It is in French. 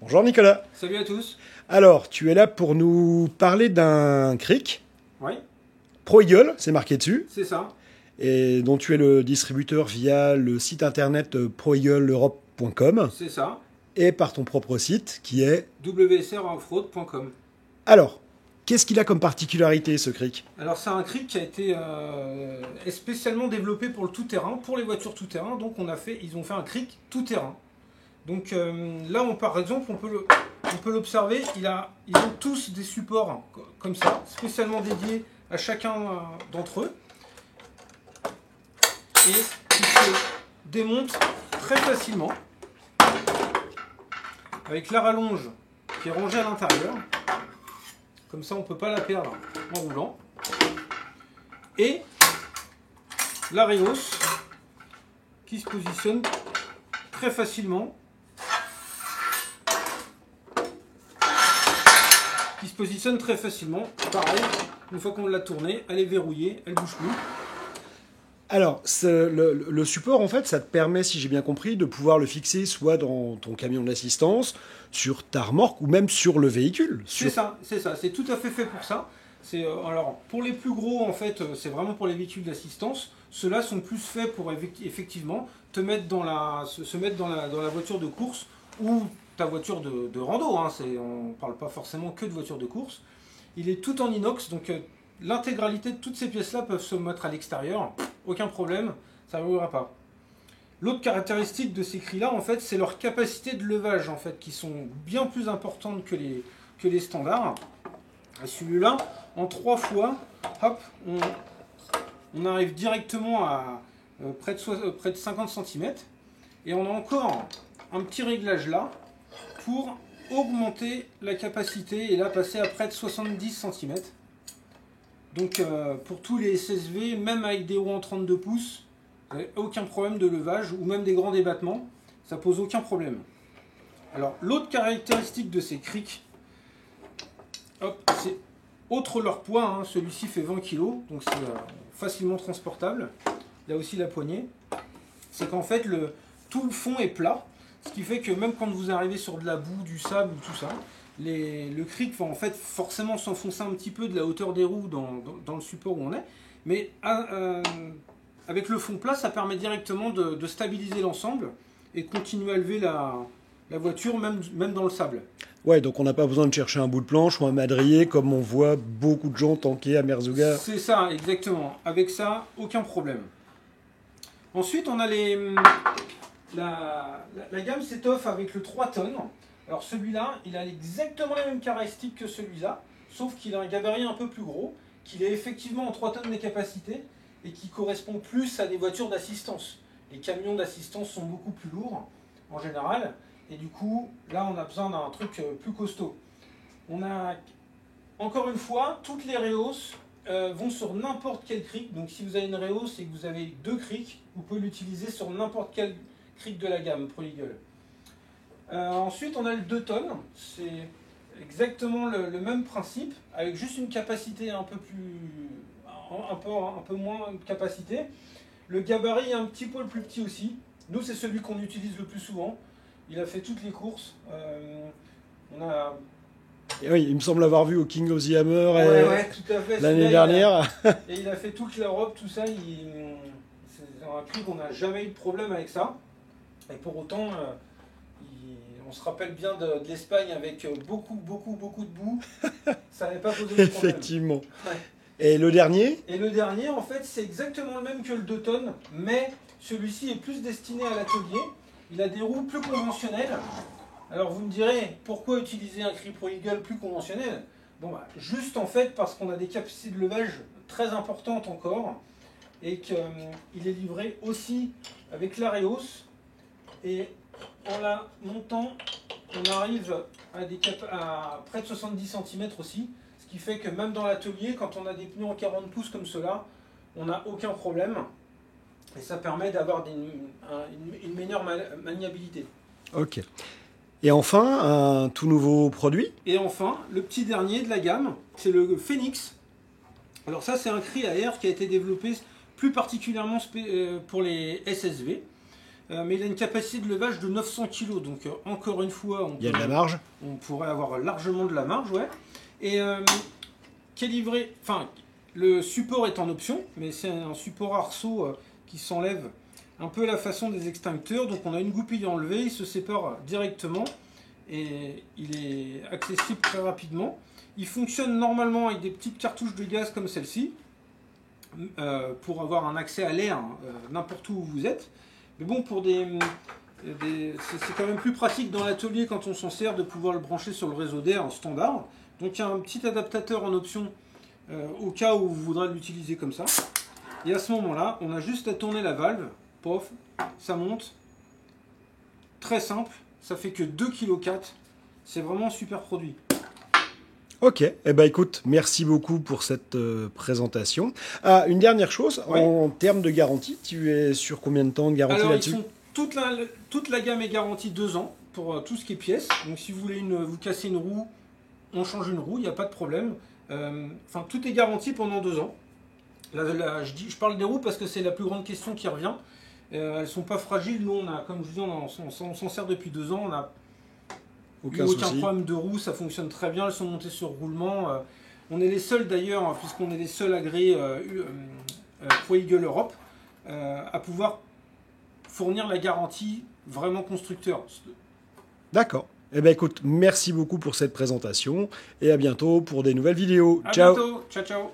Bonjour Nicolas. Salut à tous. Alors, tu es là pour nous parler d'un cric Oui, Pro Eagle, c'est marqué dessus, c'est ça. et dont tu es le distributeur via le site internet proeagleeurope.com C'est ça. et par ton propre site qui est... WSRoffroad.com. Alors, qu'est-ce qu'il a comme particularité ce cric? Alors c'est un cric qui a été spécialement développé pour le tout-terrain, pour les voitures tout-terrain. Donc ils ont fait un cric tout-terrain. Donc là, par exemple, on peut l'observer. Ils ont tous des supports comme ça, spécialement dédiés à chacun d'entre eux. Et ils se démontent très facilement avec la rallonge qui est rangée à l'intérieur. Comme ça, on ne peut pas la perdre en roulant. Et la Reos qui se positionne très facilement. Pareil, une fois qu'on l'a tournée, elle est verrouillée, elle ne bouge plus. Alors, le support, en fait, ça te permet, si j'ai bien compris, de pouvoir le fixer soit dans ton camion d'assistance, sur ta remorque ou même sur le véhicule. C'est ça, c'est tout à fait pour ça. Alors, pour les plus gros, en fait, c'est vraiment pour les véhicules d'assistance. Ceux-là sont plus faits pour effectivement se mettre dans la voiture de course ou ta voiture de rando. Hein. On ne parle pas forcément que de voiture de course. Il est tout en inox, donc l'intégralité de toutes ces pièces-là peuvent se mettre à l'extérieur. Aucun problème, ça ne verrouillera pas. L'autre caractéristique de ces cris-là, en fait, c'est leur capacité de levage, en fait, qui sont bien plus importantes que les standards. Celui-là, en 3 fois, hop, on arrive directement à près de 50 cm. Et on a encore un petit réglage là pour augmenter la capacité et là passer à près de 70 cm. Donc pour tous les SSV, même avec des roues en 32 pouces, vous n'avez aucun problème de levage ou même des grands débattements, ça pose aucun problème. Alors l'autre caractéristique de ces crics, c'est outre leur poids, hein, celui-ci fait 20 kg, donc c'est facilement transportable. Il y a aussi la poignée. C'est qu'en fait tout le fond est plat, ce qui fait que même quand vous arrivez sur de la boue, du sable ou tout ça, le cric va en fait forcément s'enfoncer un petit peu de la hauteur des roues dans le support où on est, mais avec le fond plat, ça permet directement de stabiliser l'ensemble et continuer à lever la voiture même dans le sable. Ouais, donc on n'a pas besoin de chercher un bout de planche ou un madrier comme on voit beaucoup de gens tanker à Merzouga. C'est ça, exactement. Avec ça, aucun problème. Ensuite, on a la gamme Setoff avec le 3 tonnes. Alors celui-là, il a exactement les mêmes caractéristiques que celui-là, sauf qu'il a un gabarit un peu plus gros, qu'il est effectivement en 3 tonnes de capacité et qui correspond plus à des voitures d'assistance. Les camions d'assistance sont beaucoup plus lourds en général, et du coup, là on a besoin d'un truc plus costaud. On a, encore une fois, toutes les Reos vont sur n'importe quel cric. Donc si vous avez une Reos et que vous avez 2 crics, vous pouvez l'utiliser sur n'importe quel cric de la gamme Pro Eagle. Ensuite, on a le 2 tonnes. C'est exactement le même principe, avec juste une capacité un peu moins de capacité. Le gabarit est un petit peu plus petit aussi. Nous, c'est celui qu'on utilise le plus souvent. Il a fait toutes les courses. Et oui, il me semble l'avoir vu au King of the Hammer tout à fait. l'année dernière. Et il a fait toute l'Europe, tout ça. C'est un prix qu'on n'a jamais eu de problème avec ça. Et pour autant, on se rappelle bien de l'Espagne avec beaucoup de boue. Ça n'avait pas posé de problème. Effectivement. Ouais. Et le dernier? Et le dernier, en fait, c'est exactement le même que le 2 tonnes, mais celui-ci est plus destiné à l'atelier. Il a des roues plus conventionnelles. Alors vous me direz, pourquoi utiliser un cric Pro Eagle plus conventionnel? Bon, juste en fait parce qu'on a des capacités de levage très importantes encore et qu'il est livré aussi avec la Reos. Et en la montant, on arrive à près de 70 cm aussi, ce qui fait que même dans l'atelier, quand on a des pneus en 40 pouces comme cela, on n'a aucun problème. Et ça permet d'avoir une meilleure maniabilité. Ok. Et enfin, un tout nouveau produit. Et enfin, le petit dernier de la gamme, c'est le Phoenix. Alors ça, c'est un cri à air qui a été développé plus particulièrement pour les SSV. mais il a une capacité de levage de 900 kg. Donc encore une fois, Il y a de la marge. On pourrait avoir largement de la marge, ouais. Et le support est en option, mais c'est un support arceau qui s'enlève un peu à la façon des extincteurs. Donc on a une goupille enlevée, il se sépare directement et il est accessible très rapidement. Il fonctionne normalement avec des petites cartouches de gaz comme celle-ci, pour avoir un accès à l'air n'importe où vous êtes. Mais bon, pour c'est quand même plus pratique dans l'atelier quand on s'en sert de pouvoir le brancher sur le réseau d'air en standard. Donc il y a un petit adaptateur en option au cas où vous voudrez l'utiliser comme ça. Et à ce moment-là, on a juste à tourner la valve, pof, ça monte. Très simple, ça fait que 2,4 kg. C'est vraiment un super produit. Ok, eh ben écoute, merci beaucoup pour cette présentation. Ah, une dernière chose, Oui. En termes de garantie, tu es sur combien de temps de garantie Alors, là-dessus? toute la gamme est garantie 2 ans pour tout ce qui est pièces. Donc, si vous voulez vous casser une roue, on change une roue, il n'y a pas de problème. Tout est garanti pendant 2 ans. Je parle des roues parce que c'est la plus grande question qui revient. Elles sont pas fragiles. Nous, comme je vous dis, on s'en sert depuis 2 ans. On n'a aucun problème de roue, ça fonctionne très bien. Elles sont montées sur roulement. On est les seuls d'ailleurs, puisqu'on est les seuls agréés Pro Eagle Europe, à pouvoir fournir la garantie vraiment constructeur. D'accord. Eh ben écoute, merci beaucoup pour cette présentation et à bientôt pour des nouvelles vidéos. À Ciao. bientôt. Ciao, ciao.